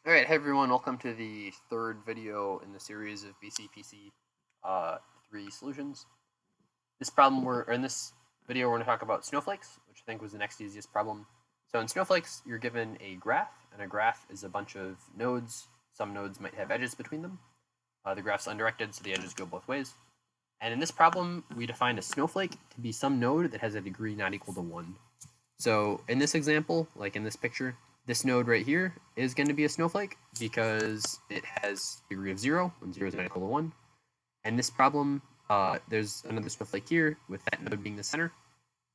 Alright, hey everyone, welcome to the third video in the series of BCPC3 solutions. In this video we're going to talk about snowflakes, which I think was the next easiest problem. So in snowflakes, you're given a graph, and a graph is a bunch of nodes. Some nodes might have edges between them. The graph's undirected, so the edges go both ways. And in this problem, we define a snowflake to be some node that has a degree not equal to 1. So in this example, like in this picture, this node right here is going to be a snowflake because it has a degree of 0 when 0 is not equal to 1. And this problem, there's another snowflake here with that node being the center,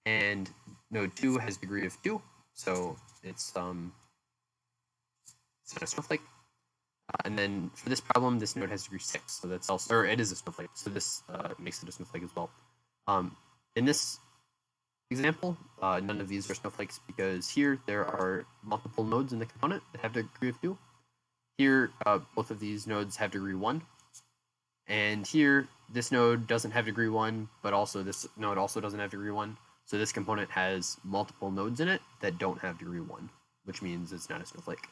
and node 2 has a degree of 2, so it's not a snowflake. And then for this problem, this node has degree 6, so that's also, or it is a snowflake, so this makes it a snowflake as well. In this example, none of these are snowflakes because here there are multiple nodes in the component that have a degree of 2. Here, both of these nodes have degree 1. And here, this node doesn't have degree 1, but also this node also doesn't have degree 1. So this component has multiple nodes in it that don't have degree 1, which means it's not a snowflake.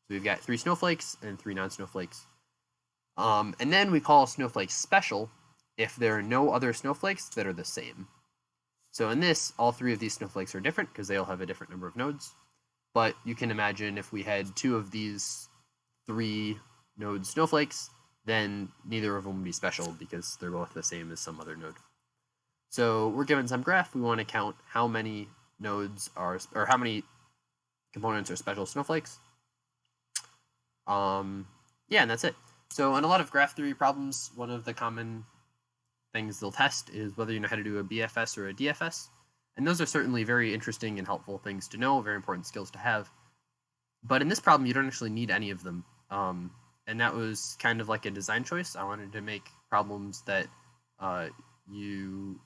So we've got 3 snowflakes and 3 non-snowflakes. And then we call a snowflake special if there are no other snowflakes that are the same. So in this, all 3 of these snowflakes are different because they all have a different number of nodes. But you can imagine if we had 2 of these 3 node snowflakes, then neither of them would be special because they're both the same as some other node. So we're given some graph. We want to count how many nodes are, or how many components are special snowflakes. Yeah, and that's it. So in a lot of graph theory problems, one of the common things they'll test is whether you know how to do a BFS or a DFS. And those are certainly very interesting and helpful things to know, very important skills to have. But in this problem, you don't actually need any of them. And that was kind of like a design choice. I wanted to make problems that you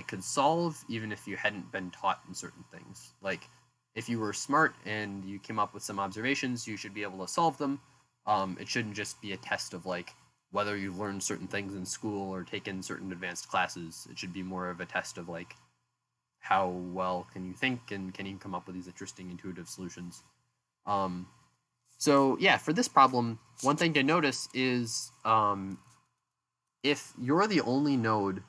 could solve even if you hadn't been taught in certain things. Like if you were smart and you came up with some observations, you should be able to solve them. It shouldn't just be a test of whether you've learned certain things in school or taken certain advanced classes. It should be more of a test of how well can you think and can you come up with these interesting intuitive solutions. So yeah, for this problem, one thing to notice is if you're the only node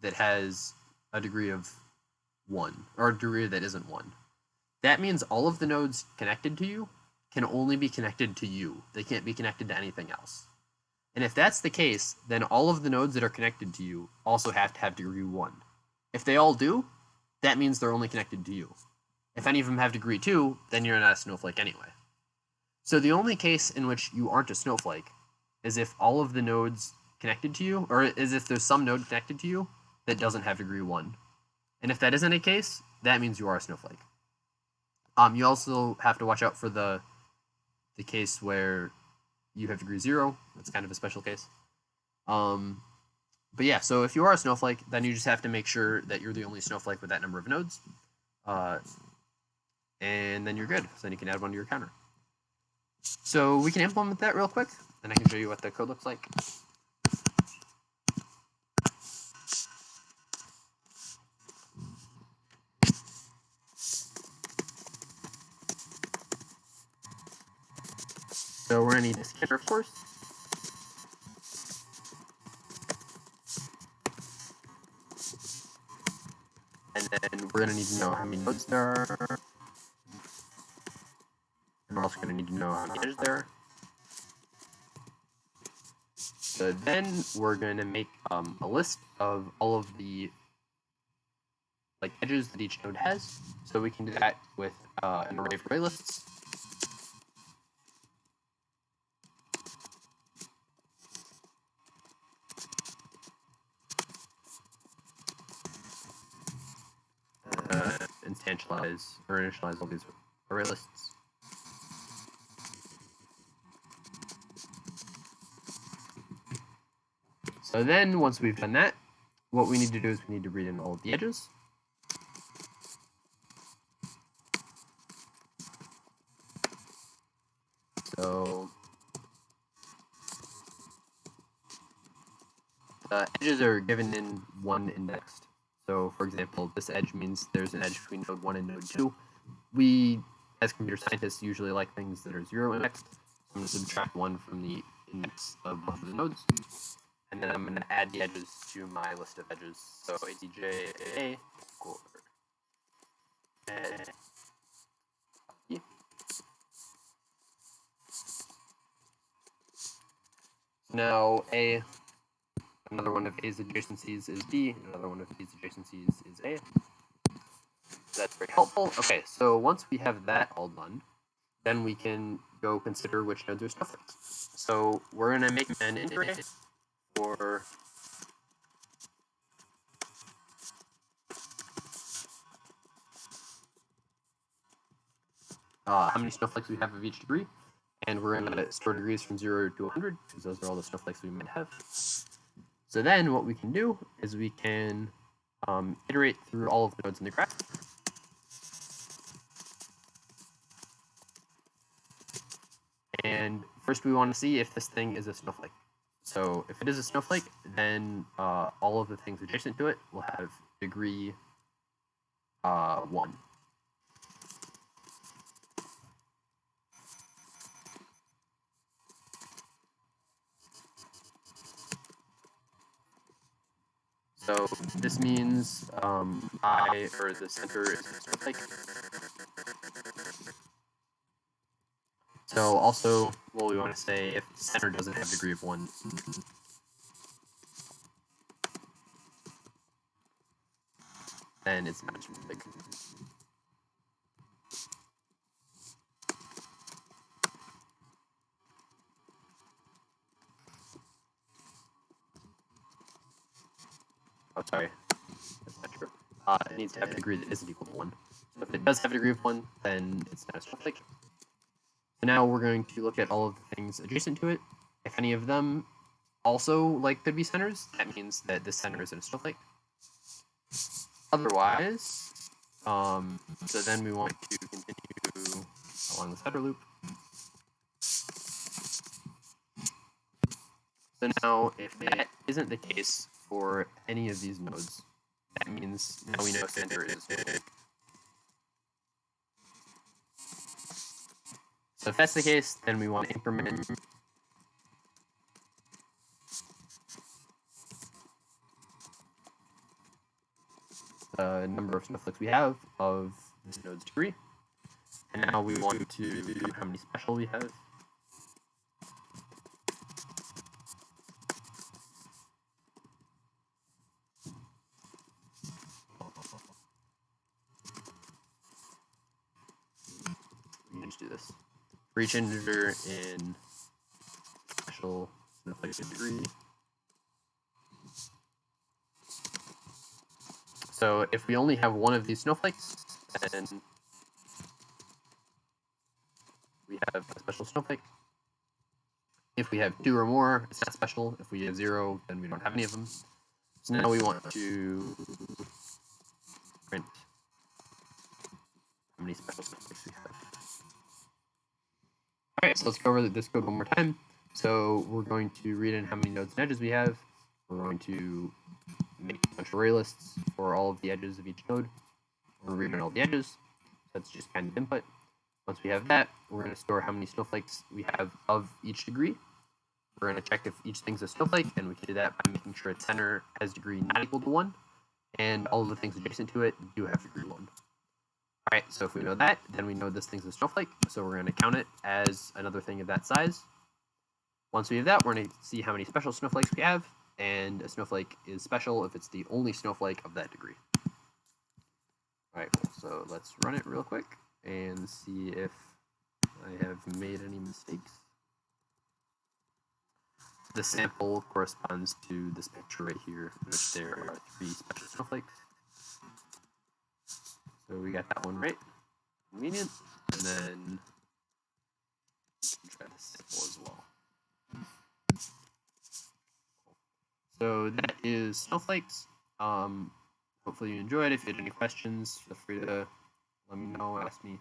that has a degree of 1, or a degree that isn't 1, that means all of the nodes connected to you can only be connected to you. They can't be connected to anything else. And if that's the case, then all of the nodes that are connected to you also have to have degree 1. If they all do, that means they're only connected to you. If any of them have degree 2, then you're not a snowflake anyway. So the only case in which you aren't a snowflake is if all of the nodes connected to you, or is if there's some node connected to you that doesn't have degree 1. And if that isn't a case, that means you are a snowflake. You also have to watch out for the case where you have degree 0. That's kind of a special case. But yeah, so if you are a snowflake, then you just have to make sure that you're the only snowflake with that number of nodes. And then you're good. So then you can add 1 to your counter. So we can implement that real quick, and I can show you what the code looks like. So we're going to need a scanner, of course. And then we're going to need to know how many nodes there are. And we're also going to need to know how many edges there are. So then we're going to make a list of all of the edges that each node has. So we can do that with an array of array lists. Initialize all these array lists. So then once we've done that, what we need to do is we need to read in all of the edges. So the edges are given in 1 indexed. So for example, this edge means there's an edge between node 1 and node 2. We as computer scientists, usually like things that are 0 indexed. So I'm going to subtract 1 from the index of both of the nodes. And then I'm going to add the edges to my list of edges. So ATJ equal now another one of A's adjacencies is B, another one of B's adjacencies is A. So that's very helpful. Okay, so once we have that all done, then we can go consider which nodes are snowflakes. So we're going to make an int array for how many snowflakes we have of each degree, and we're going to store degrees from 0 to 100, because those are all the snowflakes we might have. So then what we can do is we can iterate through all of the nodes in the graph. And first we want to see if this thing is a snowflake. So if it is a snowflake, then all of the things adjacent to it will have degree 1. So this means or the center is a snowflake. So also, well, we want to say if the center doesn't have degree of 1, then it's not a snowflake. Oh, sorry. That's not true. It needs to have a degree that isn't equal to 1. So if it does have a degree of 1, then it's not a snowflake. So now we're going to look at all of the things adjacent to it. If any of them also could be centers, that means that this center is in a snowflake. Otherwise, so then we want to continue along this header loop. So now, if that isn't the case for any of these nodes, that means now we know center is snowflake. So if that's the case, then we want to increment the number of snowflakes we have of this node's degree. And now we want to count how many special we have. We can just do this. For each integer in special snowflake degree. So if we only have one of these snowflakes, then we have a special snowflake. If we have 2 or more, it's not special. If we have 0, then we don't have any of them. So now we want to print how many special snowflakes we have. Alright, so let's go over this code one more time. So we're going to read in how many nodes and edges we have. We're going to make a bunch of array lists for all of the edges of each node. We're going to read in all the edges. So that's just kind of input. Once we have that, we're going to store how many snowflakes we have of each degree. We're going to check if each thing's a snowflake, and we can do that by making sure its center has degree not equal to 1, and all of the things adjacent to it do have degree 1. Alright, so if we know that, then we know this thing's a snowflake, so we're going to count it as another thing of that size. Once we have that, we're going to see how many special snowflakes we have, and a snowflake is special if it's the only snowflake of that degree. Alright, cool. So let's run it real quick and see if I have made any mistakes. The sample corresponds to this picture right here, in which there are 3 special snowflakes. So we got that one right. Convenient. And then we can try the sample as well. So that is snowflakes. Hopefully you enjoyed. If you had any questions, feel free to let me know, ask me.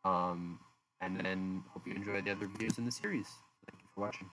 And then hope you enjoyed the other videos in the series. Thank you for watching.